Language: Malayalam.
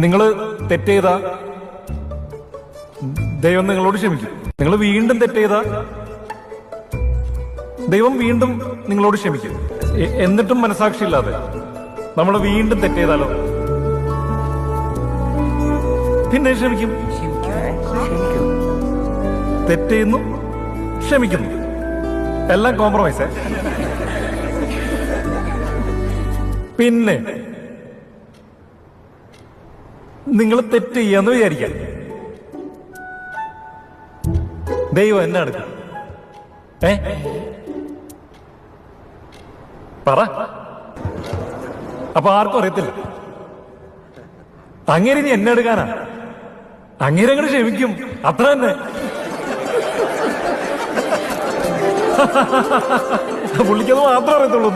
നിങ്ങള് തെറ്റ് ചെയ്ത ദൈവം നിങ്ങളോട് ക്ഷമിക്കും. നിങ്ങൾ വീണ്ടും തെറ്റ് ചെയ്ത ദൈവം വീണ്ടും നിങ്ങളോട് ക്ഷമിക്കും. എന്നിട്ടും മനസാക്ഷിയില്ലാതെ നമ്മൾ വീണ്ടും തെറ്റ് ചെയ്താലോ? പിന്നെ ക്ഷമിക്കും. തെറ്റ് ചെയ്യുന്നു, ക്ഷമിക്കുന്നു, എല്ലാം കോംപ്രമൈസ്. പിന്നെ നിങ്ങൾ തെറ്റ് ചെയ്യാന്ന് വിചാരിക്കാം, ദൈവം എന്നെ എടുക്കും. പറ. അപ്പൊ ആർക്കും അറിയത്തില്ല. അങ്ങേര് ഇനി എന്നെ എടുക്കാനാ? അങ്ങേര് അങ്ങനെ ക്ഷമിക്കും, അത്ര തന്നെ. പുള്ളിക്കത് മാത്രമേ അറിയത്തുള്ളൂ.